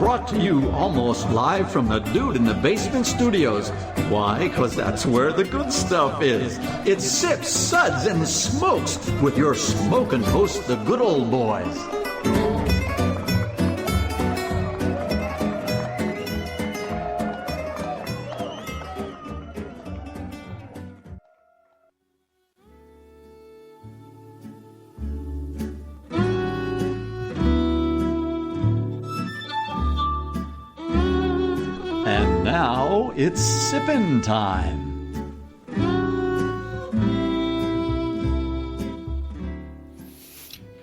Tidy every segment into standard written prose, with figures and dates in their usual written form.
brought to you almost live from the Dude in the Basement studios. Why? Because that's where the good stuff is. It's Sips, Suds, and Smokes with your smoking host, the good old boys. Now it's sippin' time.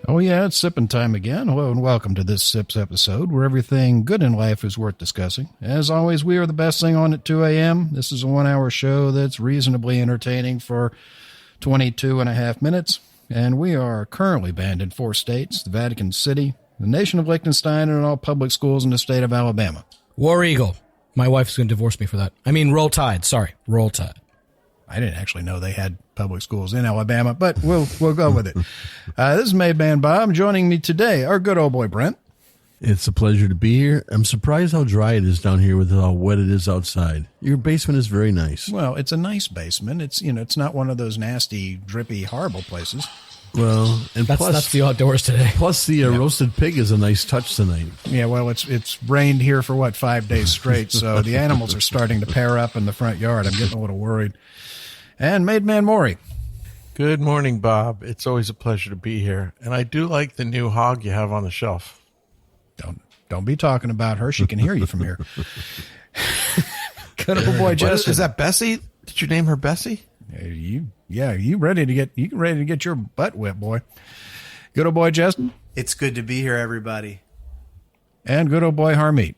Oh yeah, it's sippin' time again. Hello and welcome to this Sips episode where everything good in life is worth discussing. As always, we are the best thing on at 2 a.m. This is a 1-hour show that's reasonably entertaining for 22 and a half minutes. And we are currently banned in 4 states, the Vatican City, the nation of Liechtenstein, and all public schools in the state of Alabama. War Eagle. My wife's going to divorce me for that. I mean, Roll Tide. Sorry, Roll Tide. I didn't actually know they had public schools in Alabama, but we'll go with it. This is Made Man Bob. Joining me today, our good old boy Brent. It's a pleasure to be here. I'm surprised how dry it is down here with how wet it is outside. Your basement is very nice. Well, it's a nice basement. It's it's not one of those nasty, drippy, horrible places. Well, and that's the outdoors today. Plus, the roasted pig is a nice touch tonight. Yeah, well, it's rained here for 5 days straight, so the animals are starting to pair up in the front yard. I'm getting a little worried. And Made Man Maury. Good morning, Bob. It's always a pleasure to be here, and I do like the new hog you have on the shelf. Don't be talking about her. She can hear you from here. Good old boy Justin. Is that Bessie? Did you name her Bessie? You ready to get your butt whipped, boy. Good old boy Justin. It's good to be here, everybody. And good old boy Harmeet.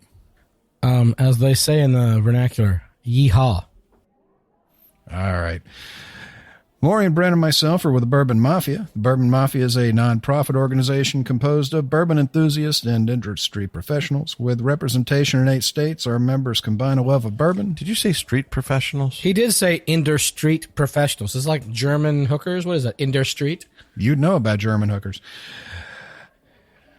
As they say in the vernacular, yeehaw. All right. Maury and Brent and myself are with the Bourbon Mafia. The Bourbon Mafia is a non-profit organization composed of bourbon enthusiasts and industry professionals. With representation in 8 states, our members combine a love of bourbon. Did you say street professionals? He did say Street professionals. It's like German hookers. What is that? Street? You'd know about German hookers.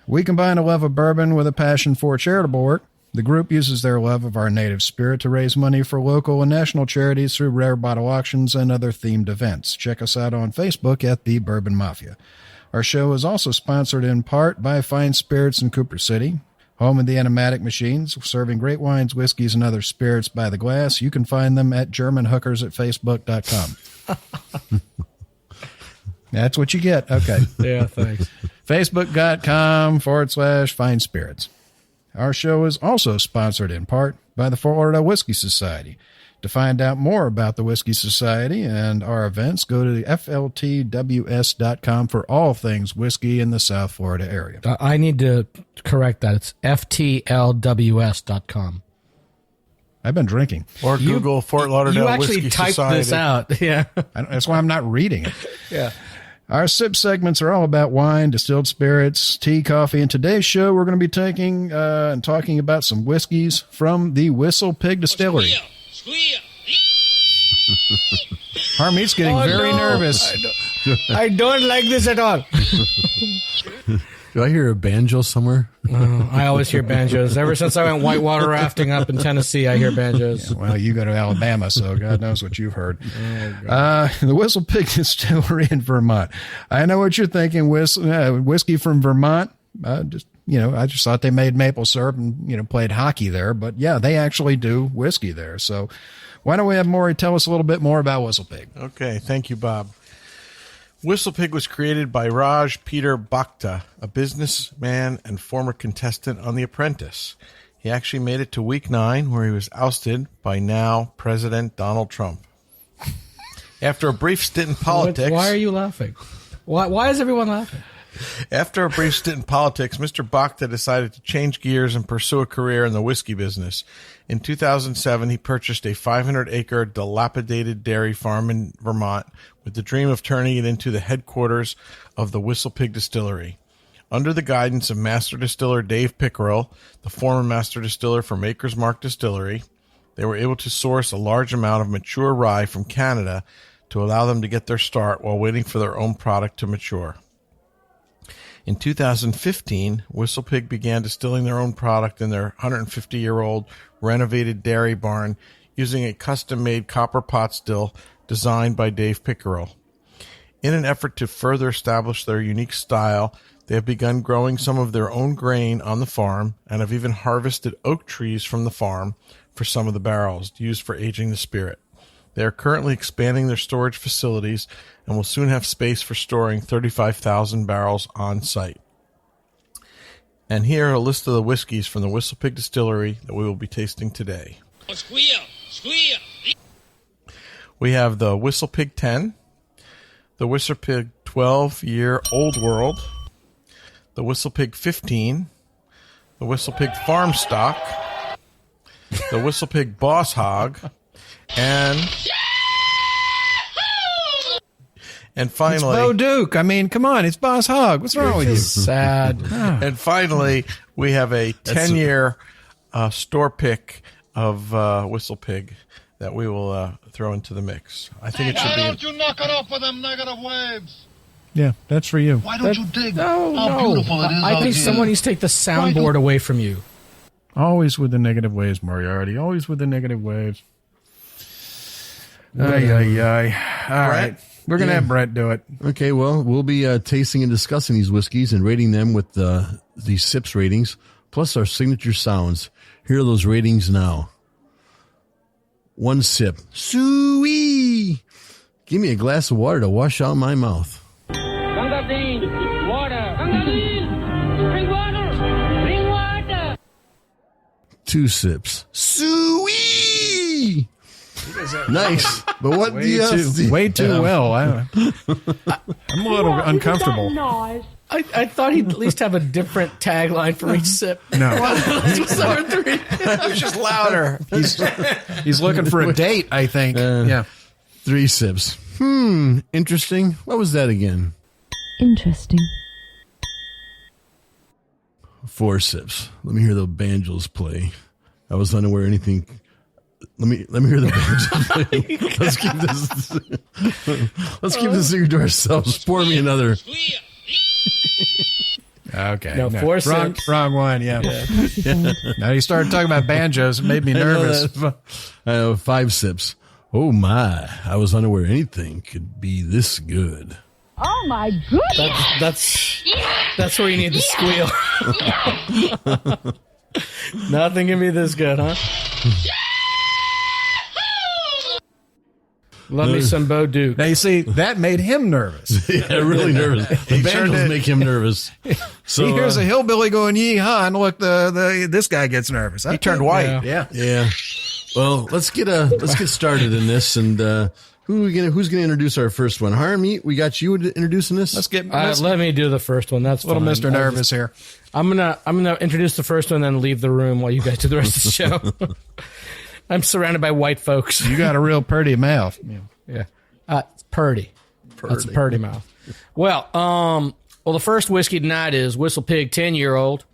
We combine a love of bourbon with a passion for charitable work. The group uses their love of our native spirit to raise money for local and national charities through rare bottle auctions and other themed events. Check us out on Facebook at The Bourbon Mafia. Our show is also sponsored in part by Fine Spirits in Cooper City, home of the Enigmatic Machines, serving great wines, whiskeys, and other spirits by the glass. You can find them at GermanHookers@Facebook.com. That's what you get. Okay. Yeah, thanks. Facebook.com/Fine Spirits. Our show is also sponsored in part by the Florida Whiskey Society. To find out more about the Whiskey Society and our events, go to the FLTWS.com for all things whiskey in the South Florida area. I need to correct that. It's FTLWS.com. I've been drinking. Or Google Fort Lauderdale Whiskey You actually Society. typed this out. Yeah. That's why I'm not reading it. Yeah. Our sip segments are all about wine, distilled spirits, tea, coffee. In today's show, we're going to be taking and talking about some whiskeys from the Whistlepig Distillery. Harmeet's getting very nervous. I don't like this at all. Do I hear a banjo somewhere? I always hear banjos. Ever since I went whitewater rafting up in Tennessee, I hear banjos. Yeah, well, you go to Alabama, so God knows what you've heard. The Whistlepig Distillery in Vermont. I know what you're thinking. Whiskey from Vermont. I just thought they made maple syrup and played hockey there, but yeah, they actually do whiskey there. So why don't we have Maury tell us a little bit more about Whistlepig? Okay, thank you, Bob. Whistlepig was created by Raj Peter Bhakta, a businessman and former contestant on The Apprentice. He actually made it to week 9, where he was ousted by now President Donald Trump. After a brief stint in politics... Why are you laughing? Why is everyone laughing? After a brief stint in politics, Mr. Bhakta decided to change gears and pursue a career in the whiskey business. In 2007, he purchased a 500-acre dilapidated dairy farm in Vermont with the dream of turning it into the headquarters of the Whistlepig Distillery. Under the guidance of Master Distiller Dave Pickerel, the former Master Distiller for Maker's Mark Distillery, they were able to source a large amount of mature rye from Canada to allow them to get their start while waiting for their own product to mature. In 2015, Whistlepig began distilling their own product in their 150-year-old renovated dairy barn using a custom-made copper pot still designed by Dave Pickerel. In an effort to further establish their unique style, they have begun growing some of their own grain on the farm and have even harvested oak trees from the farm for some of the barrels used for aging the spirit. They are currently expanding their storage facilities and will soon have space for storing 35,000 barrels on site. And here are a list of the whiskeys from the Whistlepig Distillery that we will be tasting today. We have the Whistlepig 10, the Whistlepig 12-year Old World, the Whistlepig 15, the Whistlepig Farmstock, the Whistlepig Boss Hog, and finally, It's Bo Duke. I mean, come on, it's Boss Hog. What's wrong with you? Sad. and finally, we have a 10-year store pick of Whistlepig that we will throw into the mix. I think it should be. Why don't you knock it off with them negative waves? Yeah, that's for you. Why don't you dig No, how beautiful it is I out think here? someone needs to take the soundboard away from you. Always with the negative waves, Moriarty. Always with the negative waves. Ay, ay, ay. All right. We're going to have Brent do it. Okay, well, we'll be tasting and discussing these whiskeys and rating them with these sips ratings, plus our signature sounds. Here are those ratings now. 1 sip. Sweet. Give me a glass of water to wash out my mouth. Water. Bring water. Bring water. 2 sips. Sweet. Nice. But what do you have? Way too well. I'm a little uncomfortable. I thought he'd at least have a different tagline for each sip. No. What's number 3? It was just louder. He's looking for a date, I think. Yeah. 3 sips. Interesting. What was that again? Interesting. 4 sips. Let me hear the banjos play. I was unaware anything. Let me hear the banjos play. Let's keep this secret to ourselves. Pour me another. Okay. No, 4 sips. Wrong one, yeah. Now you started talking about banjos. It made me nervous. 5 sips. Oh my! I was unaware anything could be this good. Oh my goodness! That's where you need the squeal. Nothing can be this good, huh? Love me some Bo Duke. Now you see, that made him nervous. Yeah, really nervous. The banjos make him nervous. So He hears a hillbilly going yee-haw, and look, this guy gets nervous. He turned white. Yeah. Well, let's get started in this, and who's gonna introduce our first one? Harmeet, we got you introducing this. Let's get Let me do the first one. That's little fine. Mr. Nervous here. I'm gonna introduce the first one, and then leave the room while you guys do the rest of the show. I'm surrounded by white folks. You got a real pretty mouth. Yeah. It's purdy. That's a purdy mouth. Well, the first whiskey tonight is Whistlepig 10-year-old.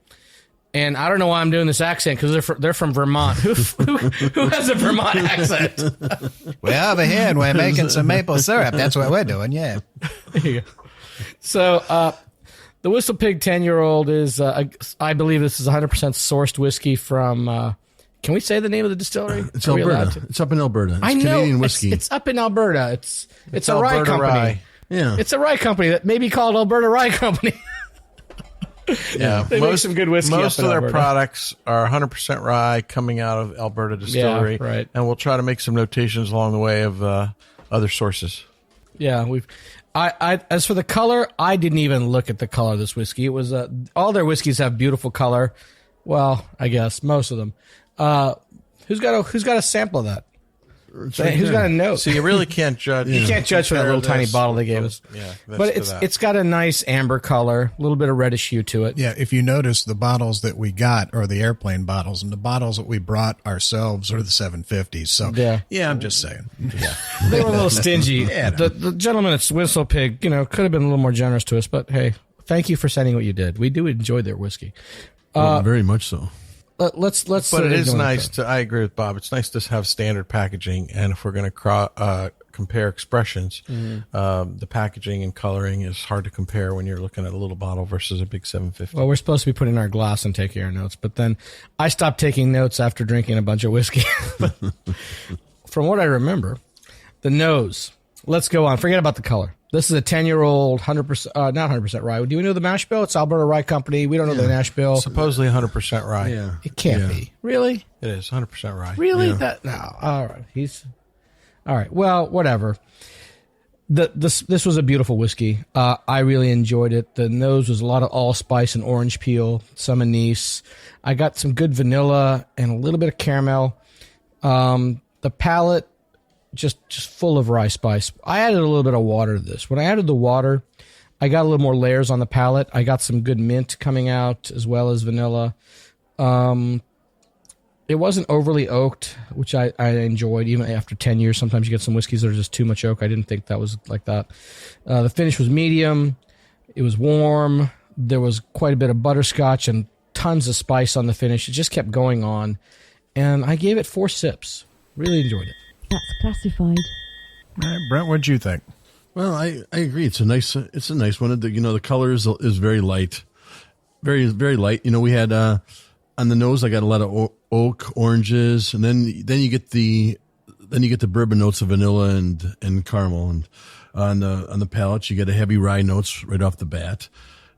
And I don't know why I'm doing this accent because they're from Vermont. Who has a Vermont accent? We're over here and we're making some maple syrup. That's what we're doing, yeah. There you go. So the Whistlepig 10-year-old is, I believe this is 100% sourced whiskey from, can we say the name of the distillery? It's Alberta. It's up in Alberta. It's Canadian whiskey. It's up in Alberta. It's a rye company. Rye. Yeah. It's a rye company that may be called Alberta Rye Company. Yeah, They make some good whiskey. Most up in of their Alberta. products are 100% rye coming out of Alberta Distillery. Yeah, right. And we'll try to make some notations along the way of other sources. Yeah, I as for the color, I didn't even look at the color of this whiskey. It was all their whiskeys have beautiful color. Well, I guess most of them. Who's got a sample of that? Who's got a note? So you really can't judge. You can't judge from that little tiny this. bottle they gave us. Yeah, But it's got a nice amber color, a little bit of reddish hue to it. Yeah, if you notice, the bottles that we got are the airplane bottles, and the bottles that we brought ourselves are the 750s. So, Yeah. I'm just saying. Yeah. They were a little stingy. Yeah, The gentleman at Whistlepig, could have been a little more generous to us, but hey, thank you for sending what you did. We do enjoy their whiskey. Well, very much so. let's. But it is nice to. I agree with Bob. It's nice to have standard packaging, and if we're going to compare expressions, the packaging and coloring is hard to compare when you're looking at a little bottle versus a big 750. Well, we're supposed to be putting our glass and taking our notes, but then I stopped taking notes after drinking a bunch of whiskey. From what I remember, the nose. Let's go on. Forget about the color. This is a 10-year-old, 100%, not 100% rye. Do we know the mash bill? It's Alberta Rye Company. We don't know the mash bill. Supposedly 100% rye. Yeah. It can't be. Really? It is 100% rye. Really? Yeah. No. All right. All right. Well, whatever. This was a beautiful whiskey. I really enjoyed it. The nose was a lot of allspice and orange peel, some anise. I got some good vanilla and a little bit of caramel. The palate, just full of rye spice. I added a little bit of water to this. When I added the water, I got a little more layers on the palate. I got some good mint coming out as well as vanilla. It wasn't overly oaked, which I enjoyed even after 10 years. Sometimes you get some whiskeys that are just too much oak. I didn't think that was like that. The finish was medium. It was warm. There was quite a bit of butterscotch and tons of spice on the finish. It just kept going on. And I gave it 4 sips. Really enjoyed it. That's classified. All right, Brent, what'd you think? Well, I agree. It's a nice one. The color is very light, very, very light. We had, on the nose, I got a lot of oak, oranges, and then you get the bourbon notes of vanilla and caramel, and on the palate you get a heavy rye notes right off the bat,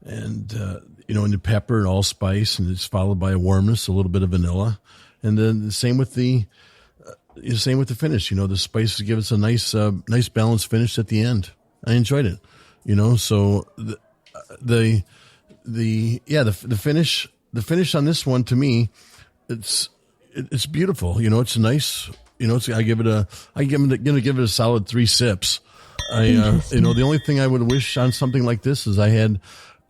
and and the pepper and allspice, and it's followed by a warmness, a little bit of vanilla, and then the same with the finish. The spices give us a nice balanced finish at the end. I enjoyed it. So the finish. The finish on this one, to me, it's beautiful. It's nice. I give it a solid 3 sips. The only thing I would wish on something like this is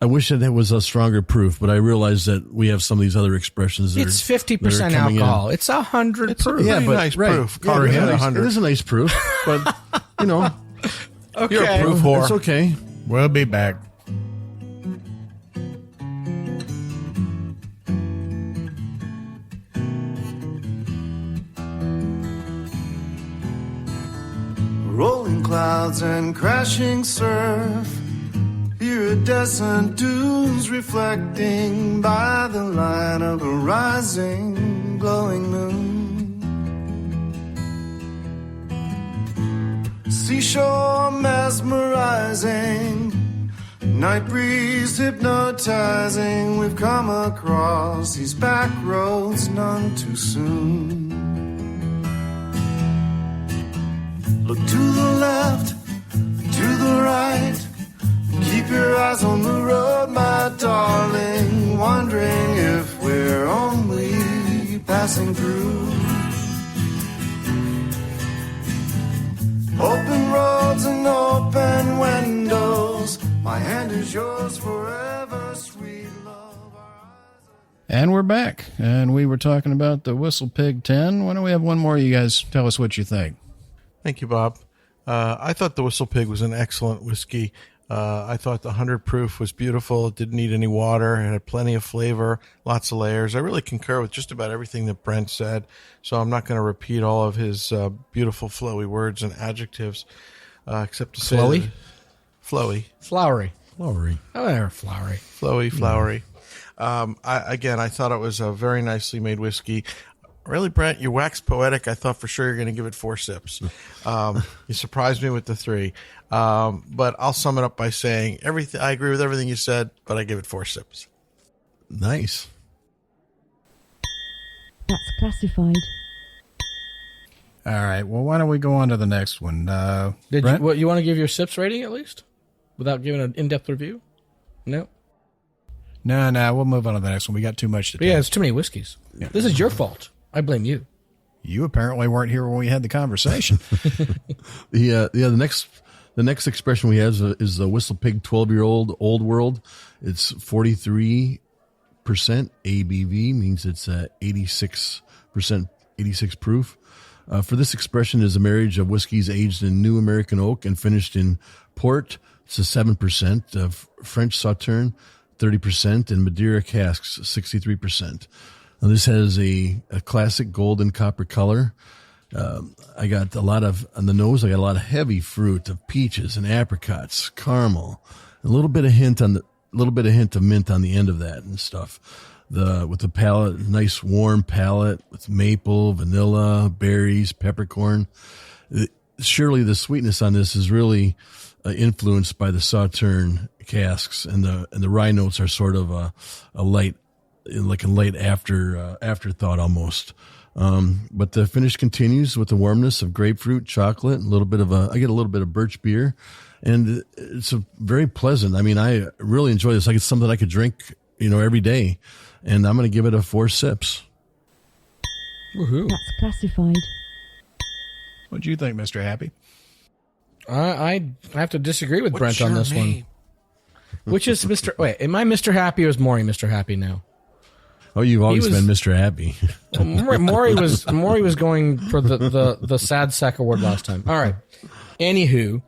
I wish that it was a stronger proof, but I realize that we have some of these other expressions. It's 50% alcohol. It's 100 proof. Yeah, but nice proof. Yeah, it is a nice proof, but Okay. You're a proof whore. It's okay. We'll be back. Rolling clouds and crashing surf, iridescent dunes reflecting by the light of a rising, glowing moon. Seashore mesmerizing, night breeze hypnotizing. We've come across these back roads none too soon. Look to the left, to the right. Keep your eyes on the road, my darling. Wondering if we're only passing through. Open roads and open windows. My hand is yours forever, sweet love. And we're back. And we were talking about the Whistlepig 10. Why don't we have one more? You guys tell us what you think. Thank you, Bob. I thought the Whistlepig was an excellent whiskey. I thought the 100 proof was beautiful. It didn't need any water. It had plenty of flavor, lots of layers. I really concur with just about everything that Brent said, so I'm not going to repeat all of his beautiful flowy words and adjectives, except to say Flowy? Flowy. Flowery. Flowery. Oh, they're flowery. Flowy, flowery. I thought it was a very nicely made whiskey. Really, Brent, you waxed poetic. I thought for sure you're going to give it 4 sips. You surprised me with the 3. But I'll sum it up by saying I agree with everything you said, but I give it 4 sips. Nice. That's classified. All right. Well, why don't we go on to the next one? Brent? You want to give your sips rating at least? Without giving an in-depth review? No? No. We'll move on to the next one. We got too much to do. Yeah, it's too many whiskeys. Yeah. This is your fault. I blame you. You apparently weren't here when we had the conversation. The next expression we have is the Whistlepig 12-year-old Old World. It's 43% ABV, means it's 86 proof. For this expression is a marriage of whiskeys aged in new American oak and finished in port. It's a 7% of French Sauterne, 30%, and Madeira casks, 63%. Now, this has a classic gold and copper color. I got a lot of, on the nose, I got a lot of heavy fruit of peaches and apricots, caramel, a little bit of hint of mint on the end of that and stuff. With the palate, nice warm palate with maple, vanilla, berries, peppercorn. Surely the sweetness on this is really influenced by the Sauterne casks, and the rye notes are sort of a light afterthought almost. But the finish continues with the warmness of grapefruit, chocolate, I get a little bit of birch beer, and it's a very pleasant. I mean, I really enjoy this. Like, it's something I could drink, every day, and I'm going to give it a 4 sips. Woohoo. That's classified. What do you think, Mr. Happy? I have to disagree with Brent on this one. Which is Mr. Wait, am I Mr. Happy or is Maury Mr. Happy now? Oh, you've always been Mr. Happy. Maury was going for the sad sack award last time. All right. Anywho,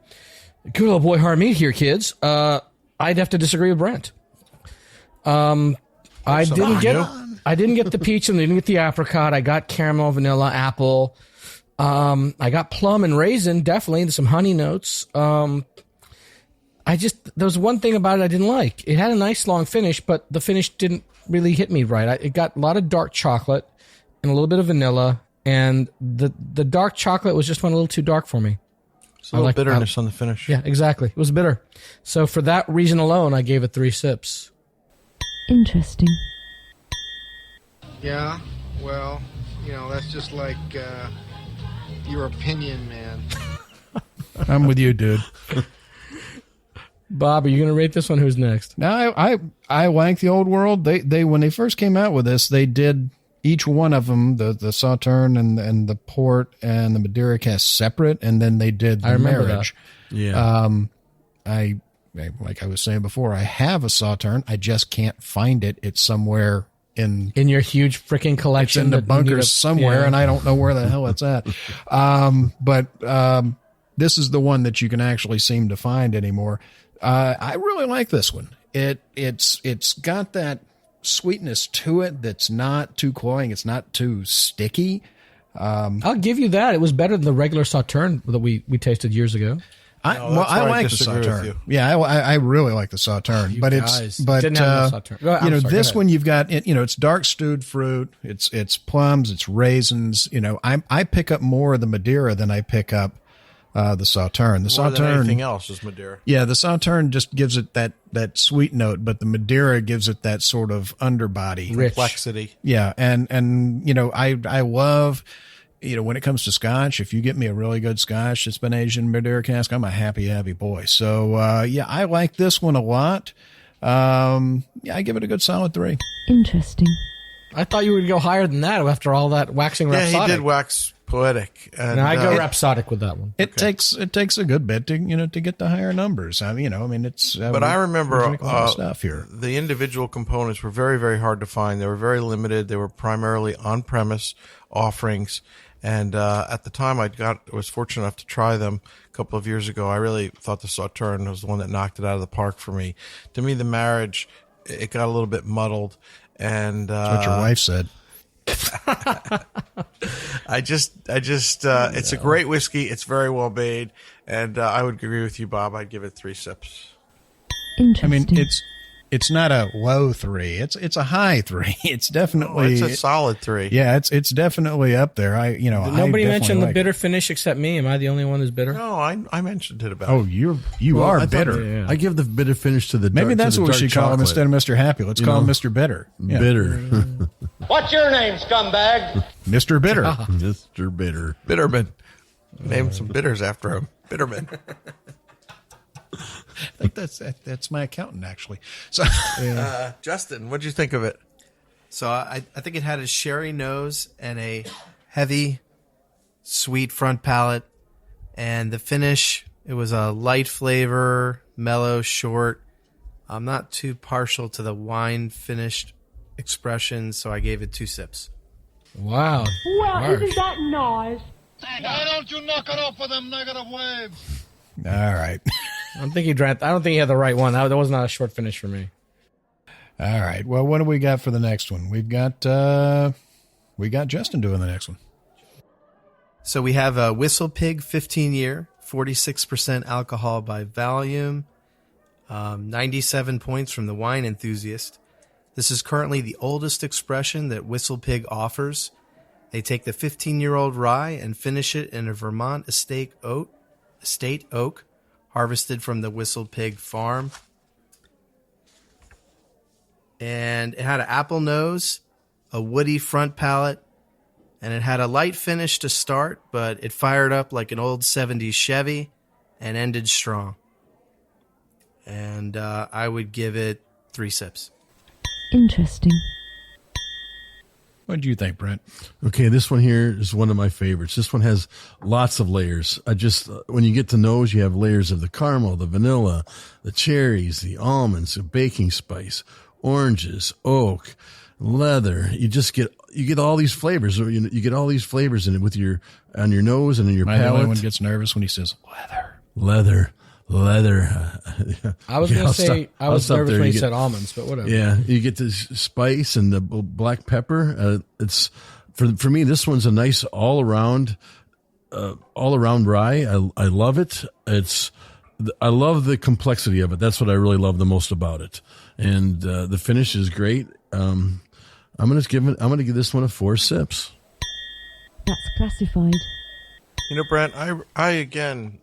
good old boy Harmeet here, kids. I'd have to disagree with Brent. I didn't get the peach and I didn't get the apricot. I got caramel, vanilla, apple. I got plum and raisin, definitely, and some honey notes. There was one thing about it I didn't like. It had a nice long finish, but the finish didn't really hit me right. It got a lot of dark chocolate and a little bit of vanilla, and the dark chocolate was just went a little too dark for me. It's a little bitterness on the finish. Yeah, exactly. It was bitter. So for that reason alone, I gave it 3 sips. Interesting. Yeah, well, that's just like your opinion, man. I'm with you, dude. Bob, are you going to rate this one? Who's next? Now, I like the old world. They when they first came out with this, they did each one of them, the Sauterne and the Port and the Madeira cask separate, and then they did the marriage. That. Yeah. Like I was saying before, I have a Sauterne. I just can't find it. It's somewhere in your huge freaking collection. It's in the bunkers somewhere, and I don't know where the hell it's at. But this is the one that you can actually seem to find anymore. I really like this one. It's got that sweetness to it that's not too cloying. It's not too sticky. I'll give you that. It was better than the regular Sauterne that we tasted years ago. I like the Sauterne. Yeah, I really like the Sauterne. But didn't have the Sauterne. This one you've got. It's dark stewed fruit. It's plums. It's raisins. I pick up more of the Madeira than I pick up the Sauterne. The More Sauterne, than anything else is Madeira. Yeah, the Sauterne just gives it that sweet note, but the Madeira gives it that sort of underbody complexity. Yeah, and I love. When it comes to Scotch, if you get me a really good Scotch that's been aged in Madeira cask, I'm a happy boy. So, I like this one a lot. I give it a good solid 3. Interesting. I thought you would go higher than that after all that waxing rhapsodic. Yeah, he did wax poetic. And, I go rhapsodic with that one. It takes a good bit to get the higher numbers. It's. But I remember stuff here. The individual components were very, very hard to find. They were very limited. They were primarily on-premise offerings. And at the time I was fortunate enough to try them a couple of years ago. I really thought the Sauterne was the one that knocked it out of the park for me. To me, the marriage, it got a little bit muddled. And that's what your wife said. It's a great whiskey. It's very well made. And I would agree with you, Bob. I'd give it 3 sips. Interesting. It's not a low 3. It's a high 3. It's definitely it's a solid 3. Yeah, it's definitely up there. Nobody mentioned the bitter finish except me. Am I the only one who's bitter? No, I mentioned it about. Oh, you are bitter. I give the bitter finish to the dark, maybe that's what we should call him instead of Mr. Happy. Let's call him Mr. Bitter. Yeah. Bitter. What's your name, scumbag? Mr. Bitter. Mr. Bitter. Bitterman. Name some bitters after him. Bitterman. I think that's my accountant, actually. So, Justin, what'd you think of it? So I think it had a sherry nose and a heavy, sweet front palate. And the finish, it was a light flavor, mellow, short. I'm not too partial to the wine-finished expression, so I gave it 2 sips. Wow. Well, isn't that nice? Why don't you knock it off with them negative waves? all right. I don't think he had the right one. That was not a short finish for me. All right. Well, what do we got for the next one? We got Justin doing the next one. So we have a Whistlepig 15-year, 46% alcohol by volume, 97 points from the wine enthusiast. This is currently the oldest expression that Whistlepig offers. They take the 15-year-old rye and finish it in a Vermont estate oak harvested from the Whistlepig farm. And it had an apple nose, a woody front palate, and it had a light finish to start, but it fired up like an old 70s Chevy and ended strong. And I would give it 3 sips. Interesting. What do you think, Brent? Okay, this one here is one of my favorites. This one has lots of layers. When you get to nose, you have layers of the caramel, the vanilla, the cherries, the almonds, the baking spice, oranges, oak, leather. You get all these flavors. You get all these flavors in it on your nose and in your palate. Everyone gets nervous when he says leather. I was going to say I was nervous when he said almonds, but whatever. Yeah, you get this spice and the black pepper. It's for me. This one's a nice all around rye. I love it. I love the complexity of it. That's what I really love the most about it. And the finish is great. I'm gonna give this one a 4 sips. That's classified. You know, Brent, I again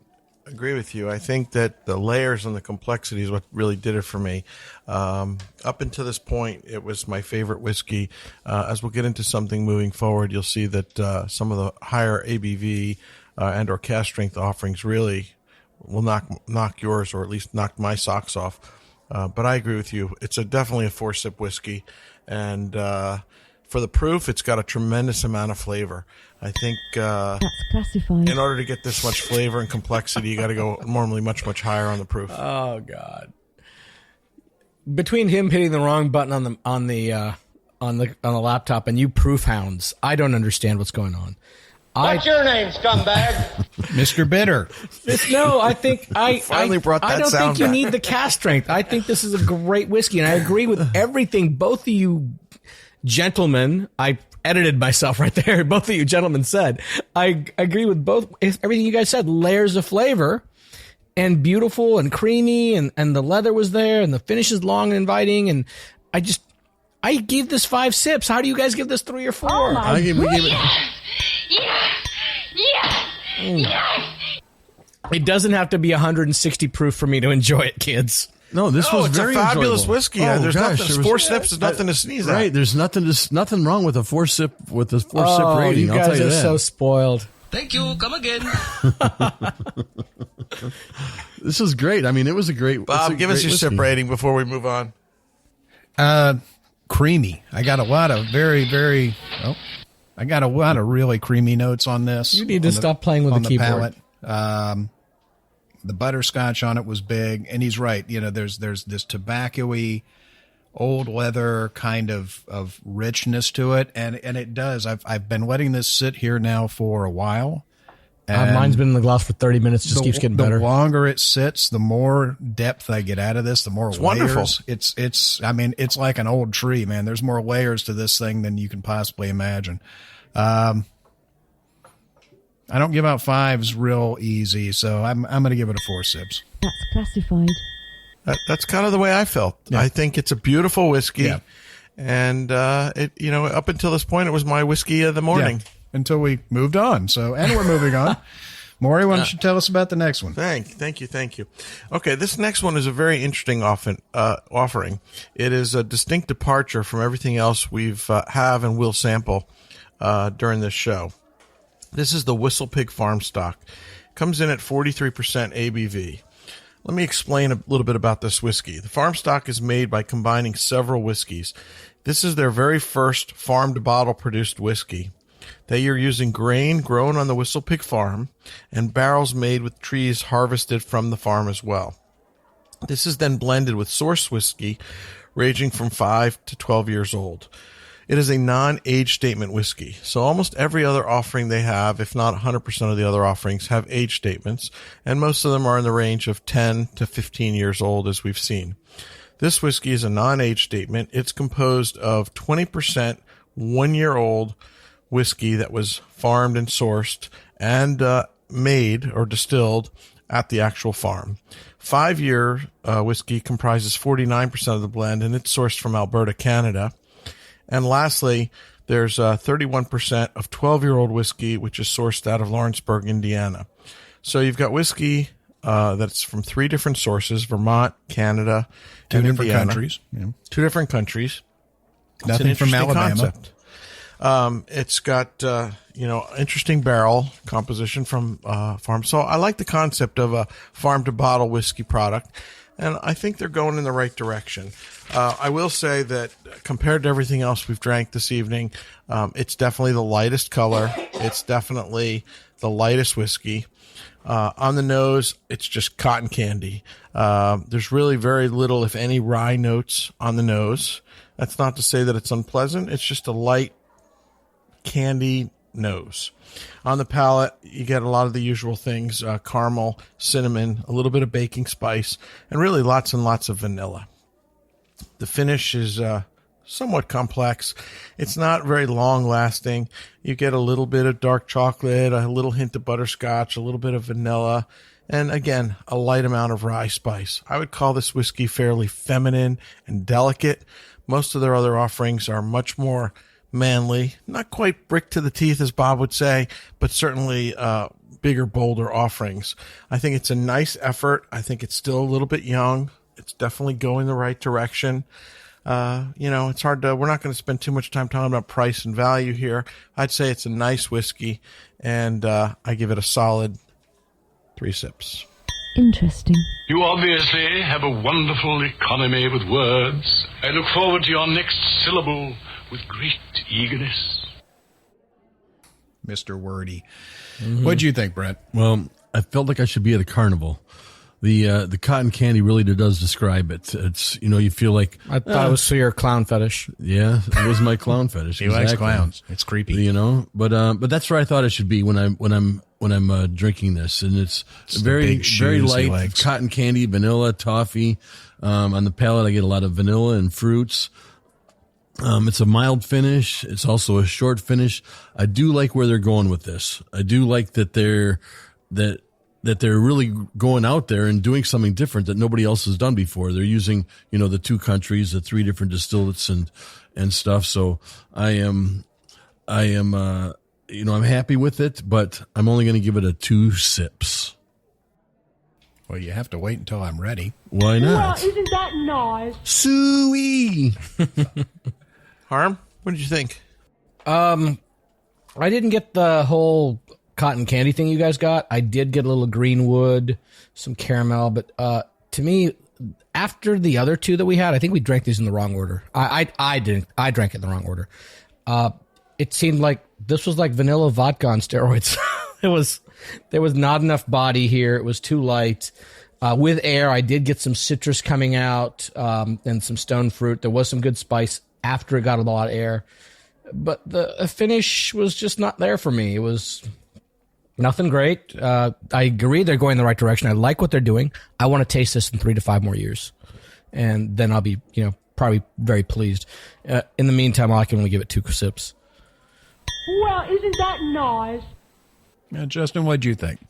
agree with you. I think that the layers and the complexity is what really did it for me. Up until this point, it was my favorite whiskey. As we'll get into something moving forward, you'll see that some of the higher ABV and or cask strength offerings really will knock yours, or at least knock my socks off. But I agree with you. It's definitely a 4-sip whiskey. And for the proof, it's got a tremendous amount of flavor. I think That's classified. in order to get this much flavor and complexity, you got to go normally much, much higher on the proof. Oh God! Between him hitting the wrong button on the laptop and you proof hounds, I don't understand what's going on. What's your name, scumbag? Mr. Bitter. No, I think I finally brought that I don't sound think you back. need the cask strength. I think this is a great whiskey, and I agree with everything both of you gentlemen. I edited myself right there. Both of you gentlemen said. I agree with everything you guys said. Layers of flavor, and beautiful and creamy, and the leather was there, and the finish is long and inviting, and I gave this 5 sips. How do you guys give this 3 or 4? Oh my we gave it. It doesn't have to be 160 proof for me to enjoy it, kids. No, this was it's very a fabulous enjoyable. whiskey. Oh, There's gosh, nothing. 4 sips is nothing to sneeze at. Right, there's nothing wrong with a 4-sip sip Oh, rating. you I'll tell guys you are that. so spoiled. Thank you. Come again. This is great. I mean, it was a great. Bob, give us your sip rating before we move on. Creamy. I got a lot of really creamy notes on this. You need to stop playing with the keyboard. Palate. The butterscotch on it was big, and he's right. You know, there's this tobacco-y, old leather kind of richness to it, and it does. I've been letting this sit here now for a while. And Mine's been in the glass for 30 minutes. Just keeps getting better. The longer it sits, the more depth I get out of this. The more layers. Wonderful. It's. I mean, it's like an old tree, man. There's more layers to this thing than you can possibly imagine. I don't give out 5s real easy, so I'm going to give it a 4 sips. That's classified. That's kind of the way I felt. Yeah. I think it's a beautiful whiskey, Yeah. and up until this point, it was my whiskey of the morning. Yeah, until we moved on. And we're moving on. Maury, why don't you tell us about the next one? Thank you. Okay, this next one is a very interesting offering. It is a distinct departure from everything else we've have and will sample during this show. This is the Whistlepig Farmstock. Comes in at 43% ABV. Let me explain a little bit about this whiskey. The Farmstock is made by combining several whiskeys. This is their very first farm-to-bottle produced whiskey. They are using grain grown on the Whistlepig farm and barrels made with trees harvested from the farm as well. This is then blended with source whiskey ranging from 5 to 12 years old. It is a non-age statement whiskey. So almost every other offering they have, if not 100% of the other offerings, have age statements, and most of them are in the range of 10 to 15 years old, as we've seen. This whiskey is a non-age statement. It's composed of 20% 1-year-old whiskey that was farmed and sourced and made or distilled at the actual farm. 5-year whiskey comprises 49% of the blend, and it's sourced from Alberta, Canada. And lastly, there's 31% of 12-year-old whiskey, which is sourced out of Lawrenceburg, Indiana. So you've got whiskey that's from 3 different sources: Vermont, Canada, and Indiana. Countries. Yeah. 2 different countries. Nothing from Alabama. Concept. It's got, interesting barrel composition from farm. So I like the concept of a farm to bottle whiskey product, and I think they're going in the right direction. I will say that compared to everything else we've drank this evening, it's definitely the lightest color. It's definitely the lightest whiskey. On the nose, it's just cotton candy. There's really very little, if any, rye notes on the nose. That's not to say that it's unpleasant. It's just a light candy nose. On the palate, you get a lot of the usual things: caramel, cinnamon, a little bit of baking spice, and really lots and lots of vanilla. The finish is somewhat complex. It's not very long lasting. You get a little bit of dark chocolate, a little hint of butterscotch, a little bit of vanilla, and again, a light amount of rye spice. I would call this whiskey fairly feminine and delicate. Most of their other offerings are much more manly, not quite brick to the teeth, as Bob would say, but certainly bigger, bolder offerings. I think it's a nice effort. I think it's still a little bit young. It's definitely going the right direction. It's hard to, we're not going to spend too much time talking about price and value here. I'd say it's a nice whiskey, and I give it a solid 3 sips. Interesting. You obviously have a wonderful economy with words. I look forward to your next syllable with great eagerness. Mr. Wordy. Mm-hmm. What'd you think, Brent? Well, I felt like I should be at a carnival. The cotton candy really does describe it. It's, you feel like, I thought it was for your clown fetish. Yeah, it was my clown fetish. He likes clowns. It's creepy, But that's where I thought it should be when I'm drinking this, and it's very light cotton candy, vanilla, toffee. On the palate, I get a lot of vanilla and fruits. It's a mild finish. It's also a short finish. I do like where they're going with this. I do like that they're really going out there and doing something different that nobody else has done before. They're using, the 2 countries, the 3 different distillates and stuff. So I am, I'm happy with it, but I'm only going to give it a 2 sips. Well, you have to wait until I'm ready. Why not? Well, isn't that nice? Suey. Harm, what did you think? I didn't get the whole cotton candy thing you guys got. I did get a little greenwood, some caramel, but to me, after the other 2 that we had, I think we drank these in the wrong order. I didn't. I drank it in the wrong order. It seemed like this was like vanilla vodka on steroids. There was not enough body here. It was too light. With air, I did get some citrus coming out and some stone fruit. There was some good spice after it got a lot of air. But the finish was just not there for me. It was nothing great. I agree they're going in the right direction. I like what they're doing. I want to taste this in 3 to 5 more years. And then I'll be, probably very pleased. In the meantime, I can only give it 2 sips. Well, isn't that nice? Justin, what'd you think?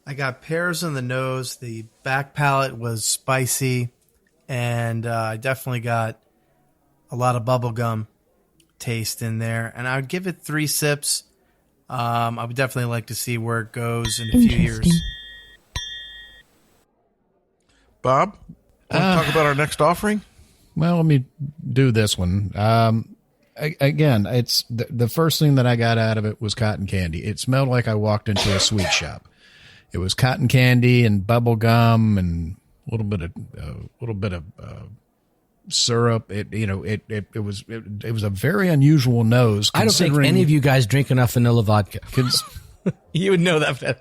I got pears in the nose. The back palate was spicy, and I definitely got a lot of bubblegum taste in there. And I would give it 3 sips. I would definitely like to see where it goes in a few years. Bob, want to talk about our next offering? Well, let me do this one. Again, it's the first thing that I got out of it was cotton candy. It smelled like I walked into a sweet shop. It was cotton candy and bubble gum and a little bit of syrup. It was a very unusual nose. I don't think any of you guys drink enough vanilla vodka. You would know that better.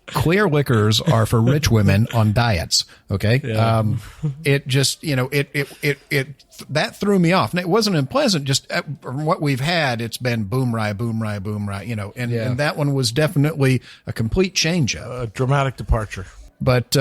Clear liquors are for rich women on diets. Okay. Yeah. It just, that threw me off. And it wasn't unpleasant. Just from what we've had, it's been boom rye, and that one was definitely a complete change up. A dramatic departure. But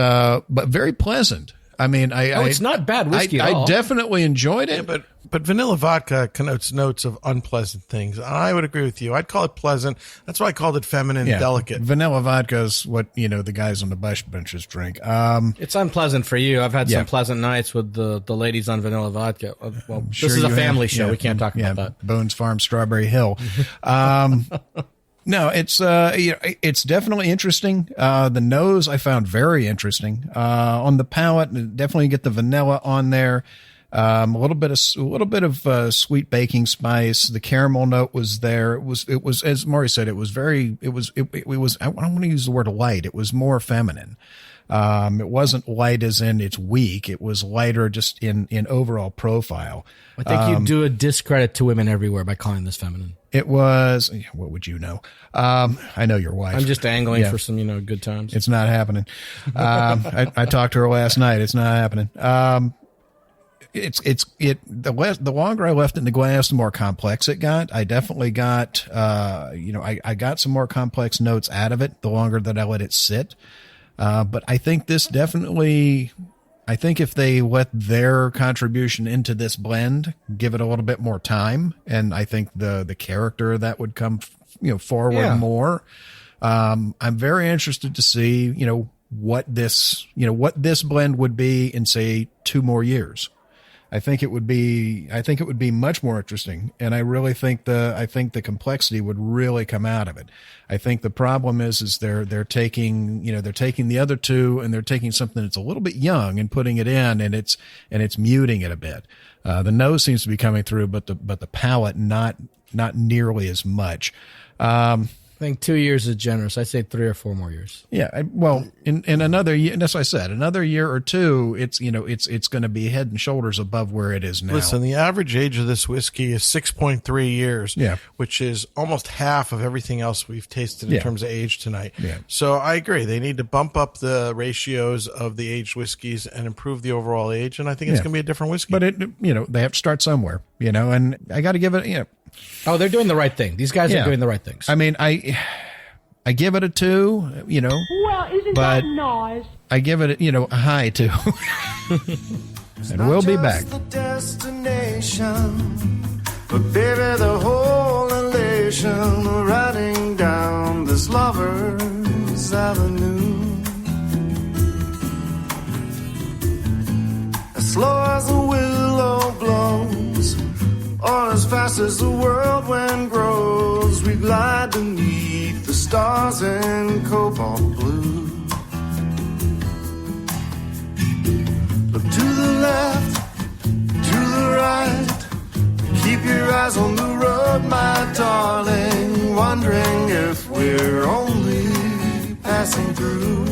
very pleasant. I mean, it's not bad whiskey at all. I definitely enjoyed it. Yeah, but vanilla vodka connotes notes of unpleasant things. I would agree with you. I'd call it pleasant. That's why I called it feminine and delicate. Vanilla vodka is what, the guys on the bush benches drink. It's unpleasant for you. I've had some pleasant nights with the ladies on vanilla vodka. Well, this is a family show. We can't talk about that. Boone's Farm, Strawberry Hill. No, it's it's definitely interesting. The nose I found very interesting. On the palate, definitely get the vanilla on there. A little bit of sweet baking spice. The caramel note was there. It was as Maury said. It was I don't want to use the word light. It was more feminine. It wasn't light as in it's weak. It was lighter just in overall profile. I think you do a discredit to women everywhere by calling this feminine. It was, what would you know? I know your wife. I'm just angling for some, good times. It's not happening. I talked to her last night. It's not happening. The longer I left it in the glass, the more complex it got. I definitely got, I got some more complex notes out of it the longer that I let it sit. But I think this definitely, if they let their contribution into this blend, give it a little bit more time, and I think the character that would come, forward more. I'm very interested to see, what this blend would be in, say, 2 more years. I think it would be much more interesting. And I really think the complexity would really come out of it. I think the problem is they're taking the other two and they're taking something that's a little bit young and putting it in, and it's muting it a bit. The nose seems to be coming through, but the palate not nearly as much. I think 2 years is generous. I say 3 or 4 more years. Yeah. In another year, that's what I said, another year or two, it's going to be head and shoulders above where it is now. Listen, the average age of this whiskey is 6.3 years, which is almost half of everything else we've tasted in terms of age tonight. Yeah. So I agree. They need to bump up the ratios of the aged whiskeys and improve the overall age. And I think it's going to be a different whiskey. But they have to start somewhere, and I got to give it, Oh, they're doing the right thing. These guys are doing the right things. I mean, I give it a 2, Well, isn't that nice? I give it a high 2. And we'll be back. The destination, but baby, the whole elation, riding down this lover's avenue. As slow as the willow blows, or as fast as the world wind grows, we glide beneath the stars in cobalt blue. Look to the left, to the right, keep your eyes on the road, my darling, wondering if we're only passing through.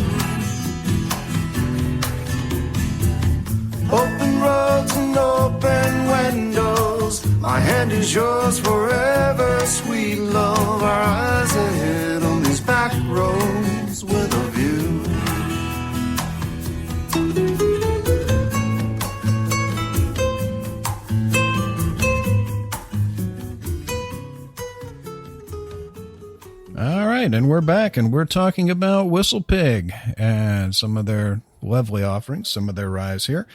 Open roads and open windows, my hand is yours forever, sweet love. Our eyes ahead on these back roads with a view. All right, and we're back, and we're talking about Whistlepig and some of their lovely offerings, some of their ryes here.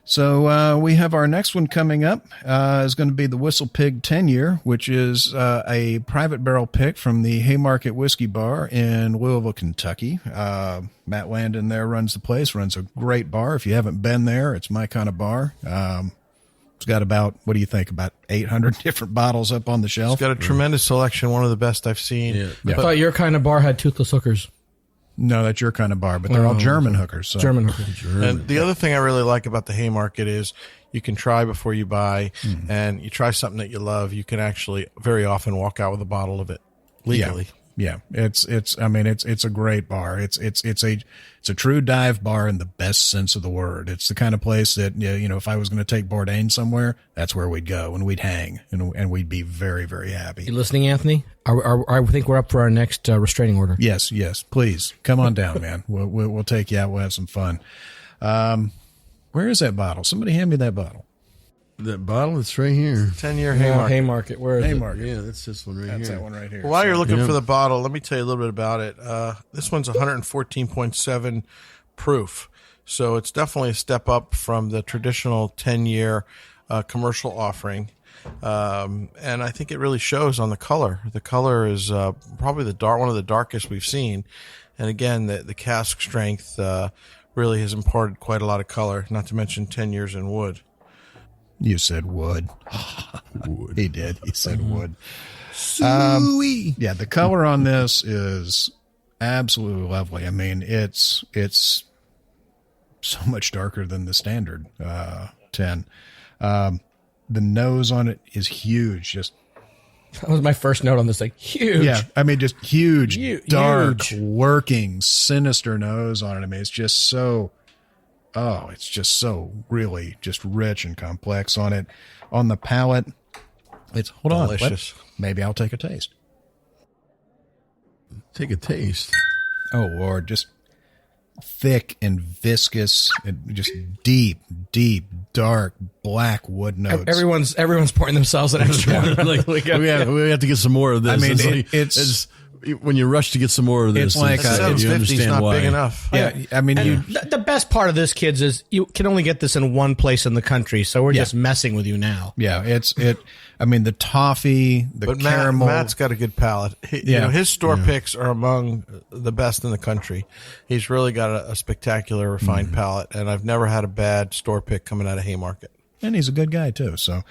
So we have our next one coming up is going to be the Whistlepig 10-year, which is a private barrel pick from the Haymarket Whiskey Bar in Louisville, Kentucky. Matt Landon there runs the place, runs a great bar. If you haven't been there, it's my kind of bar. It's got about, what do you think, about 800 different bottles up on the shelf. It's got a tremendous selection, one of the best I've seen. Yeah. I thought your kind of bar had toothless hookers. No, that's your kind of bar, but they're all German hookers. So. German hookers. And the other thing I really like about the Haymarket is you can try before you buy, and you try something that you love, you can actually very often walk out with a bottle of it legally. Yeah. It's a great bar. It's a true dive bar in the best sense of the word. It's the kind of place that, if I was going to take Bourdain somewhere, that's where we'd go and we'd hang and we'd be very, very happy. You listening, Anthony? I think we're up for our next restraining order. Yes. Please come on down, man. We'll take you out. We'll have some fun. Where is that bottle? Somebody hand me that bottle. That bottle, it's right here. 10-year Haymarket. Haymarket. Where is Haymarket? Yeah, that's this one right here. That's that one right here. Well, while you're looking for the bottle, let me tell you a little bit about it. This one's 114.7 proof. So it's definitely a step up from the traditional 10-year commercial offering. And I think it really shows on the color. The color is probably one of the darkest we've seen. And again, the cask strength really has imparted quite a lot of color, not to mention 10 years in wood. You said wood. Wood. He did. He said wood. Yeah, the color on this is absolutely lovely. I mean, it's so much darker than the standard 10. The nose on it is huge. Just that was my first note on this thing. Huge. Yeah, I mean, just huge, dark, working, sinister nose on it. I mean, it's just so. Oh, it's just so really just rich and complex on it. On the palate, it's delicious. Maybe I'll take a taste. Take a taste. Oh Lord, just thick and viscous and just deep, dark, black wood notes. Everyone's pouring themselves an extra one. We have to get some more of this. I mean, it's when you rush to get some more of this. It's like you understand not why. big enough. Yeah, I mean, the best part of this, kids, is you can only get this in one place in the country. So we're just messing with you now. Yeah, I mean, the toffee, caramel. Matt's got a good palate. His store picks are among the best in the country. He's really got a spectacular, refined palate, and I've never had a bad store pick coming out of Haymarket. And he's a good guy too. So,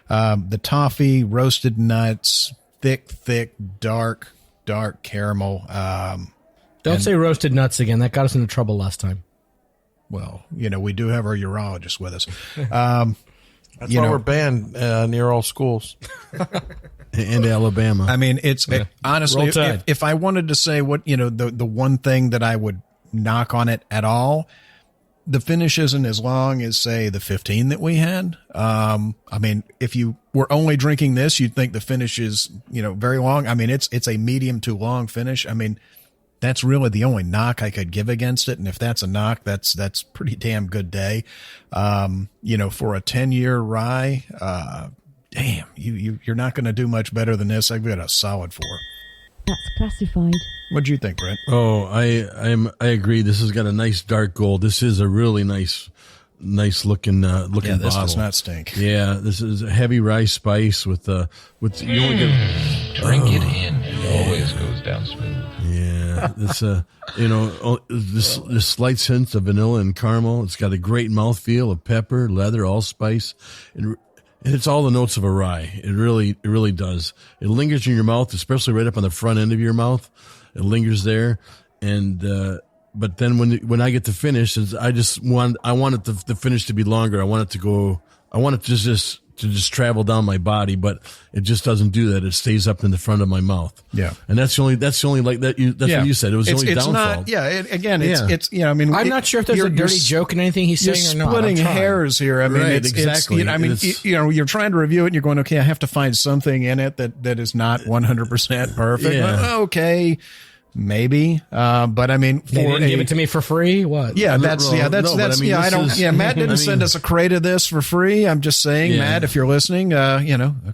the toffee, roasted nuts, thick, dark caramel. Don't say roasted nuts again. That got us into trouble last time. Well, we do have our urologist with us. That's why we're banned near all schools. And Alabama. I mean, honestly, if I wanted to say what, the one thing that I would knock on it at all, the finish isn't as long as, say, the 15 that we had. I mean, if you were only drinking this, you'd think the finish is, very long. I mean, it's a medium to long finish. I mean, that's really the only knock I could give against it. And if that's a knock, that's pretty damn good day. For a 10-year rye, damn, you're not going to do much better than this. I've got a solid 4. That's classified. What'd you think, Brent? Oh, I agree. This has got a nice dark gold. This is a really nice looking this bottle. does not stink. Yeah, this is a heavy rye spice with you only get drink it in. It always goes down smooth. Yeah, it's this slight sense of vanilla and caramel. It's got a great mouthfeel of pepper, leather, allspice. It's all the notes of a rye. It really does. It lingers in your mouth, especially right up on the front end of your mouth. It lingers there, and but then when I get to finish, I want it the finish to be longer. I want it to just travel down my body, but it just doesn't do that. It stays up in the front of my mouth. Yeah, and that's the only like that. That's what you said. It was the only downfall. Not, it's I mean, I'm not sure if there's a dirty joke in anything he's saying or not. You're splitting hairs here. I mean, right, exactly. You're trying to review it, and you're going, okay, I have to find something in it that is not 100% perfect. Yeah. Well, okay. Maybe, but I mean, give it to me for free. What? Yeah, Matt didn't send us a crate of this for free. I'm just saying, Matt, if you're listening, a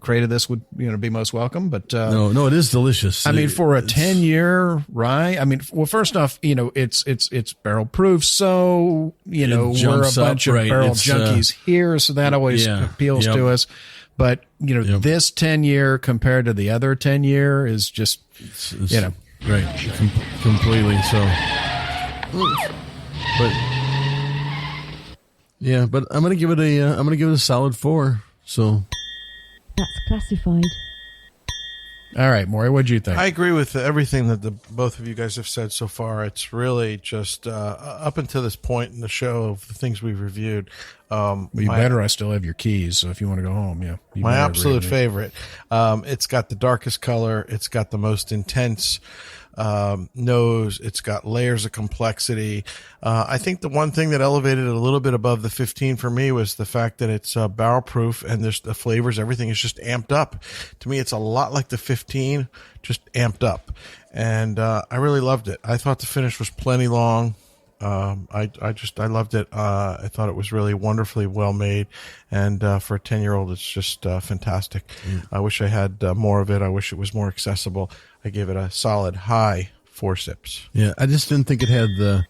crate of this would be most welcome. But no, it is delicious. I mean, for a 10-year rye, I mean, well, first off, it's barrel proof, so we're a bunch of barrel junkies here, so that always appeals to us. But this 10-year compared to the other 10-year is just right, completely. So, but I'm gonna give it a solid 4. So that's classified. All right, Maury, what'd you think? I agree with everything that both of you guys have said so far. It's really just up until this point in the show of the things we've reviewed. I still have your keys, so if you want to go home, my absolute favorite. It's got the darkest color. It's got the most intense nose. It's got layers of complexity. I think the one thing that elevated it a little bit above the 15 for me was the fact that it's barrel proof and there's the flavors, everything is just amped up. To me, it's a lot like the 15, just amped up. And I really loved it. I thought the finish was plenty long. I loved it. I thought it was really wonderfully well made. And for a 10-year-old, it's just fantastic. I wish I had more of it. I wish it was more accessible. I gave it a solid high 4 sips. Yeah, I just didn't think it had the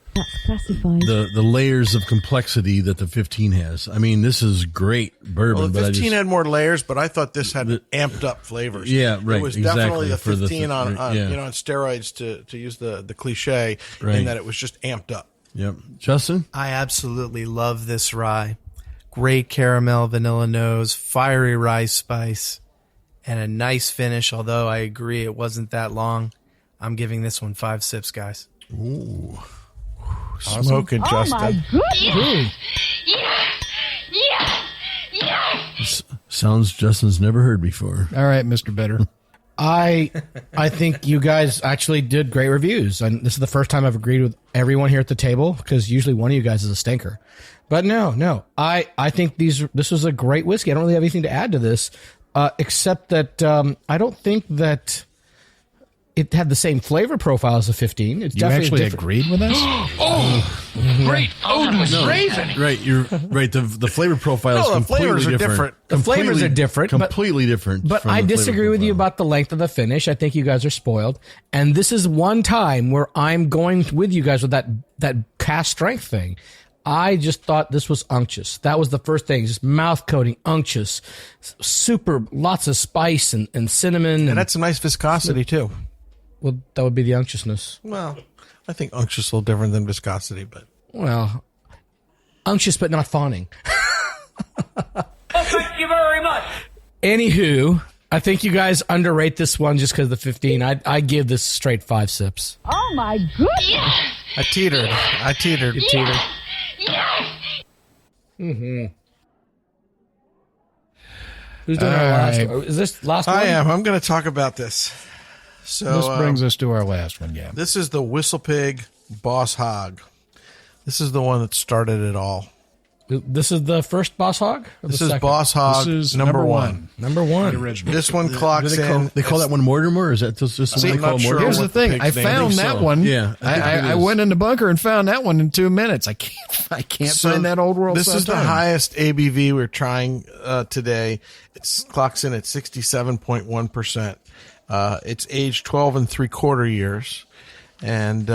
layers of complexity that the 15 has. I mean, this is great bourbon. Well, the but 15 had more layers, but I thought this had amped up flavors. Yeah, right. It was exactly. definitely the For 15 on yeah. on steroids to use the cliche, Right. in that it was just amped up. Yep. Justin? I absolutely love this rye. Great caramel, vanilla nose, fiery rye spice, and a nice finish, although I agree it wasn't that long. I'm giving this one 5 sips, guys. Ooh. Smoking, Justin. My goodness. Sounds Justin's never heard before. All right, Mr. Bitter. I think you guys actually did great reviews, and this is the first time I've agreed with everyone here at the table, because usually one of you guys is a stinker. But no, I think this was a great whiskey. I don't really have anything to add to this, except that I don't think that it had the same flavor profile as the 15. It's You definitely actually different. agreed with us? Great Odin's raven. Right, you're right. The flavor profile is No, the completely flavors are different. different. The flavors are different, but- Completely different. But from I the flavor disagree with you profile. about the length of the finish. I think you guys are spoiled. And this is one time where I'm going with you guys with that cast strength thing. I just thought this was unctuous. That was the first thing. Just mouth coating, unctuous, super, lots of spice and cinnamon. And that's some nice viscosity, too. Well, that would be the unctuousness. Well, I think unctuous is a little different than viscosity, but... Well, unctuous but not fawning. Thank you very much. Anywho, I think you guys underrate this one just because of the 15. I give this straight 5 sips. Oh my goodness. I teetered. You teetered. Who's doing our last right. one? Is this last one? I am. I'm going to talk about this. So This brings us to our last one, yeah. This is the Whistlepig Boss Hog. This is the one that started it all. This is the first Boss Hog? Or This the is second? Boss Hog This is number one. Number one. The original. This one clocks in. They call that one Mortimer, or is that just See, what they I'm call not sure. Mortimer? Here's the what the thing. pig's I name found is. that So, one. yeah, I think it I is. went in the bunker and found that one in 2 minutes. I can't So find that old world. This is the time. highest ABV we're trying today. It clocks in at 67.1%. It's aged 12 and 3/4 years. And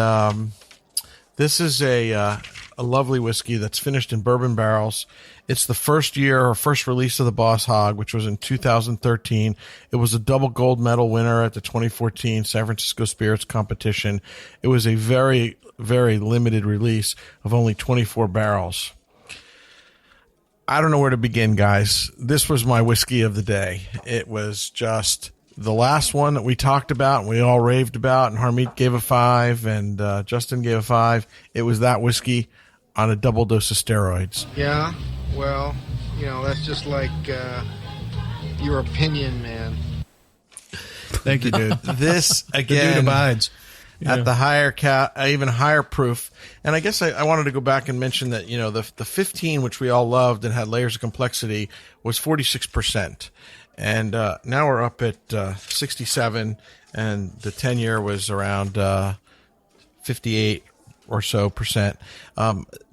this is a lovely whiskey that's finished in bourbon barrels. It's the first release of the Boss Hog, which was in 2013. It was a double gold medal winner at the 2014 San Francisco Spirits Competition. It was a very, very limited release of only 24 barrels. I don't know where to begin, guys. This was my whiskey of the day. It was just the last one that we talked about and we all raved about, and Harmeet gave a 5 and Justin gave a 5. It was that whiskey on a double dose of steroids. Yeah, well, that's just like your opinion, man. Thank you, dude. This, The again, dude abides. at the higher even higher proof. And I guess I wanted to go back and mention that, the 15, which we all loved and had layers of complexity, was 46%. And now we're up at 67, and the 10-year was around 58 or so percent.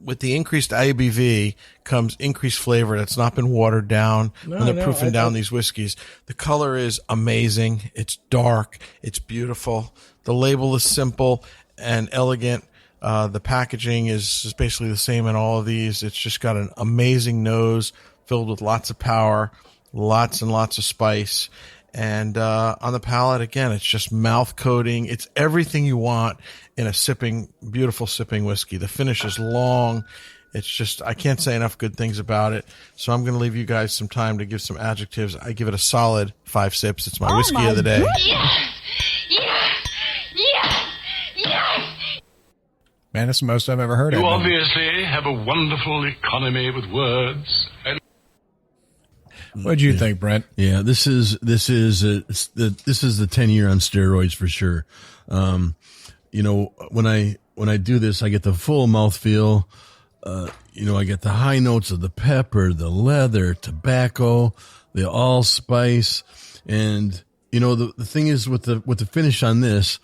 With the increased ABV comes increased flavor that's not been watered down when they're proofing down these whiskeys. The color is amazing. It's dark. It's beautiful. The label is simple and elegant. The packaging is basically the same in all of these. It's just got an amazing nose filled with lots of power, lots and lots of spice. And on the palate, again, it's just mouth coating. It's everything you want in a beautiful sipping whiskey. The finish is long. It's just, I can't say enough good things about it. So I'm going to leave you guys some time to give some adjectives. I give it a solid 5 sips. It's my whiskey of the day. Man, it's the most I've ever heard of. You obviously have a wonderful economy with words. What do you think, Brent? Yeah, this is the 10-year on steroids for sure. When I do this, I get the full mouthfeel. I get the high notes of the pepper, the leather, tobacco, the allspice, and the thing is with the finish on this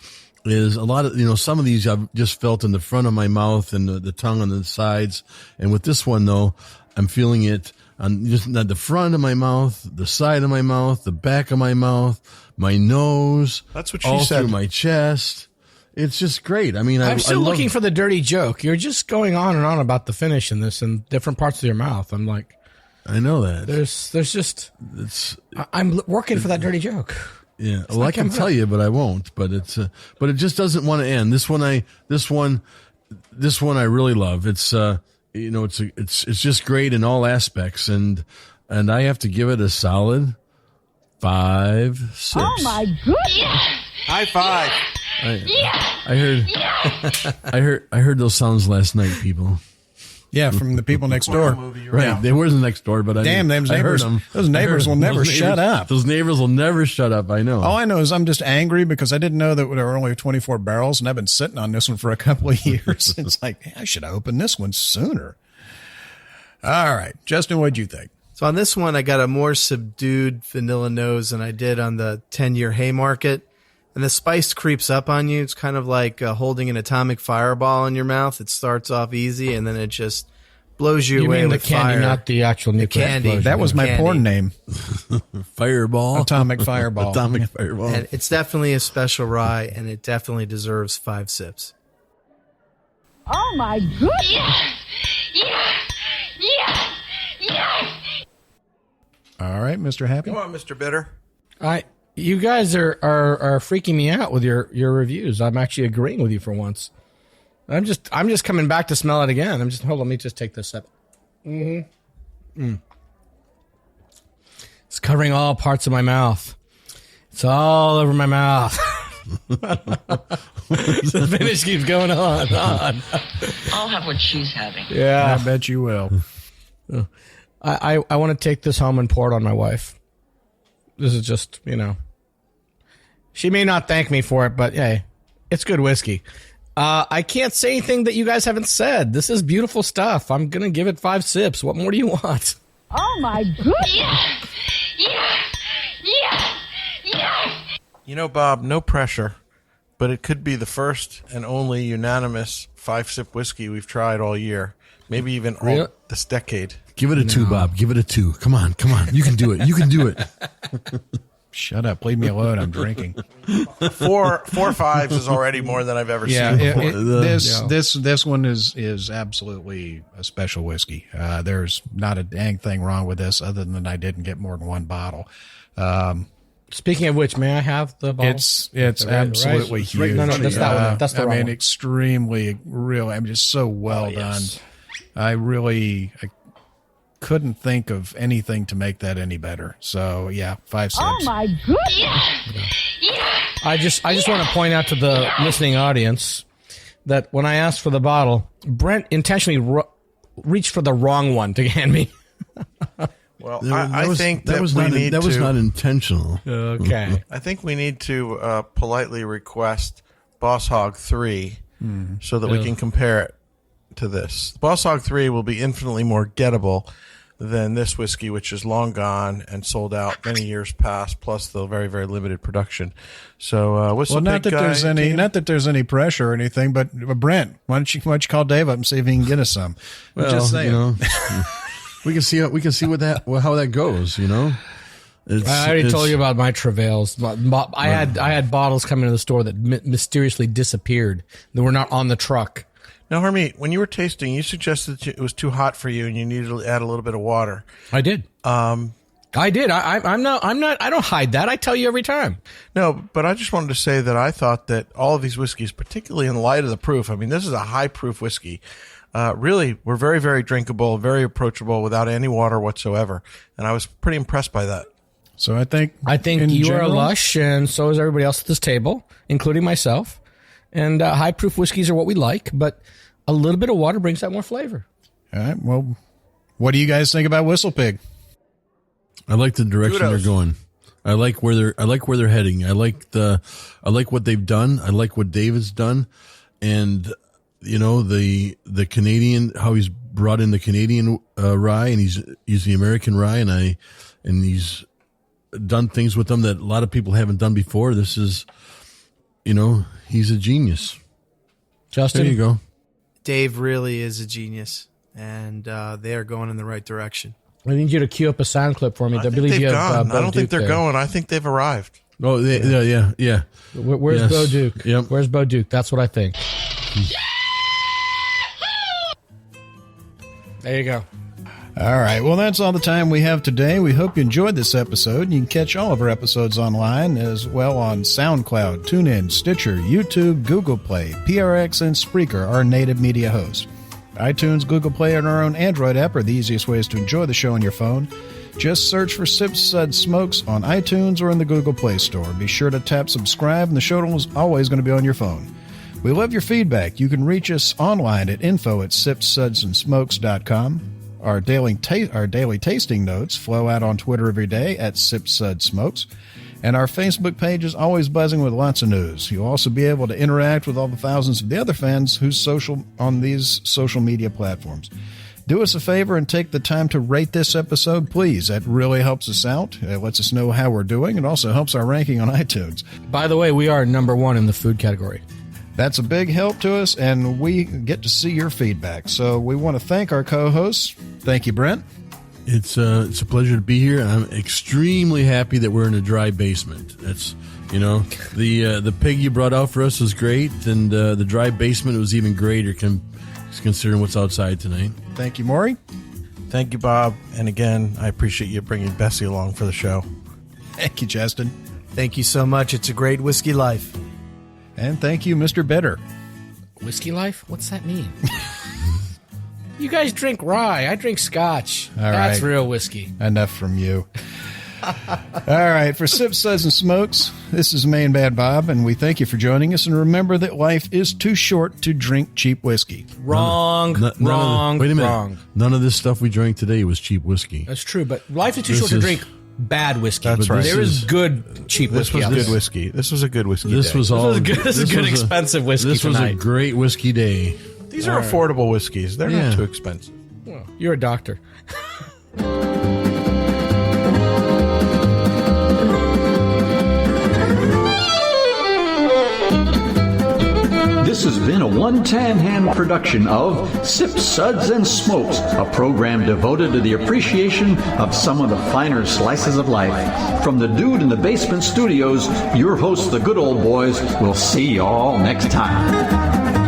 is a lot of some of these I've just felt in the front of my mouth and the tongue on the sides, and with this one though, I'm feeling it on just not the front of my mouth, the side of my mouth, the back of my mouth, my nose. That's what she all said. through my chest. it's just great. I mean, I'm still looking for the dirty joke. You're just going on and on about the finish in this and different parts of your mouth. I'm like, I know that. There's just, I'm working for that dirty joke. Yeah, well, I can tell you, but I won't. But it just doesn't want to end. This one I really love. It's it's just great in all aspects, and I have to give it a solid 5, 6. Oh my goodness! Yes! High five. I heard those sounds last night, people. Yeah, from the people next door. Right, Yeah. they weren't next door, but Damn, those neighbors! Those neighbors will never shut up. Those neighbors will never shut up. I know. All I know is I'm just angry because I didn't know that there were only 24 barrels, and I've been sitting on this one for a couple of years. It's like, hey, I should have opened this one sooner. All right, Justin, what'd you think? So on this one, I got a more subdued vanilla nose than I did on the 10-year Haymarket. And the spice creeps up on you. It's kind of like holding an atomic fireball in your mouth. It starts off easy, and then it just blows you away mean with the candy, fire. not the actual nuclear candy. explosion. That was my Candy. porn name. Fireball. Atomic fireball. Atomic fireball. And it's definitely a special rye, and it definitely deserves 5 sips. Oh my goodness! Yes! Yes! Yes! Yes! All right, Mr. Happy. Come on, Mr. Bitter. You guys are freaking me out with your reviews. I'm actually agreeing with you for once. I'm just coming back to smell it again. Hold on, let me just take this up. Mm-hmm. It's covering all parts of my mouth. It's all over my mouth. The finish keeps going on. I'll have what she's having. Yeah, I bet you will. I want to take this home and pour it on my wife. This is just, she may not thank me for it, but hey, it's good whiskey. I can't say anything that you guys haven't said. This is beautiful stuff. I'm going to give it 5 sips. What more do you want? Oh my goodness! Yes! Yes! Yes! Yes! Bob, no pressure, but it could be the first and only unanimous 5-sip whiskey we've tried all year. Maybe even all this decade. Give it a 2, Bob. Give it a 2. Come on. You can do it. You can do it. Shut up. Leave me alone. I'm drinking. 4 5s is already more than I've ever seen before. This one is absolutely a special whiskey. There's not a dang thing wrong with this other than I didn't get more than one bottle. Speaking of which, may I have the bottle? It's absolutely huge. No, that's that one. That's the wrong one. Extremely real. I'm just so well done. I couldn't think of anything to make that any better. So yeah, 5 sips. Oh my goodness! Yes! I just want to point out to the listening audience that when I asked for the bottle, Brent intentionally reached for the wrong one to hand me. Well, I think that was not intentional. Okay. I think we need to politely request Boss Hog 3 so that we can compare it to this. Boss Hog 3 will be infinitely more gettable than this whiskey, which is long gone and sold out many years past, plus the very, very limited production. So, not that there's any pressure or anything, but Brent, why don't you call Dave up and see if he can get us some? Well, just saying. we can see how that goes. I already told you about my travails. I had bottles come into the store that mysteriously disappeared. They were not on the truck. Now, Harmeet, when you were tasting, you suggested that it was too hot for you and you needed to add a little bit of water. I did. I did. I'm not. I don't hide that. I tell you every time. No, but I just wanted to say that I thought that all of these whiskeys, particularly in light of the proof, I mean, this is a high proof whiskey. Really were very, very drinkable, very approachable without any water whatsoever. And I was pretty impressed by that. So I think you are lush, and so is everybody else at this table, including myself. And high proof whiskeys are what we like, but a little bit of water brings out more flavor. All right. Well, what do you guys think about Whistlepig? I like the direction they're going. I like where they're heading. I like what they've done. I like what Dave has done, and the Canadian, how he's brought in the Canadian rye, and he's the American rye, and he's done things with them that a lot of people haven't done before. This is, he's a genius. Justin, there you go. Dave really is a genius, and they are going in the right direction. I need you to cue up a sound clip for me. I believe they've you gone. have, I don't think they're going. I think they've arrived. Oh, yeah. Where's Yes. Bo Duke? Yep. Where's Bo Duke? That's what I think. There you go. All right. Well, that's all the time we have today. We hope you enjoyed this episode. You can catch all of our episodes online as well on SoundCloud, TuneIn, Stitcher, YouTube, Google Play, PRX, and Spreaker, our native media host. iTunes, Google Play, and our own Android app are the easiest ways to enjoy the show on your phone. Just search for Sips, Suds, Smokes on iTunes or in the Google Play Store. Be sure to tap subscribe, and the show is always going to be on your phone. We love your feedback. You can reach us online at info@sipsudsandsmokes.com. Our daily tasting notes flow out on Twitter every day at SipSudSmokes. And our Facebook page is always buzzing with lots of news. You'll also be able to interact with all the thousands of the other fans on these social media platforms. Do us a favor and take the time to rate this episode, please. That really helps us out. It lets us know how we're doing. It also helps our ranking on iTunes. By the way, we are number 1 in the food category. That's a big help to us, and we get to see your feedback. So we want to thank our co-hosts. Thank you, Brent. It's a pleasure to be here. I'm extremely happy that we're in a dry basement. That's, the pig you brought out for us was great, and the dry basement was even greater considering what's outside tonight. Thank you, Maury. Thank you, Bob. And again, I appreciate you bringing Bessie along for the show. Thank you, Justin. Thank you so much. It's a great whiskey life. And thank you, Mr. Bitter. Whiskey life? What's that mean? You guys drink rye. I drink scotch. That's right. real whiskey. Enough from you. All right. For Sips, Suds, and Smokes, this is Main Bad Bob, and we thank you for joining us. And remember that life is too short to drink cheap whiskey. Wrong. Wait a minute. Wrong. None of this stuff we drank today was cheap whiskey. That's true, but life is too short to drink bad whiskey. That's right. There is good cheap whiskey. This was good whiskey. This was a good whiskey. This was good expensive whiskey. This was a tonight. great whiskey day. These are affordable whiskeys. They're not too expensive. Well, you're a doctor. This has been a one-tan hand production of Sips, Suds, and Smokes, a program devoted to the appreciation of some of the finer slices of life. From the Dude in the Basement Studios, your hosts, the Good Old Boys, will see you all next time.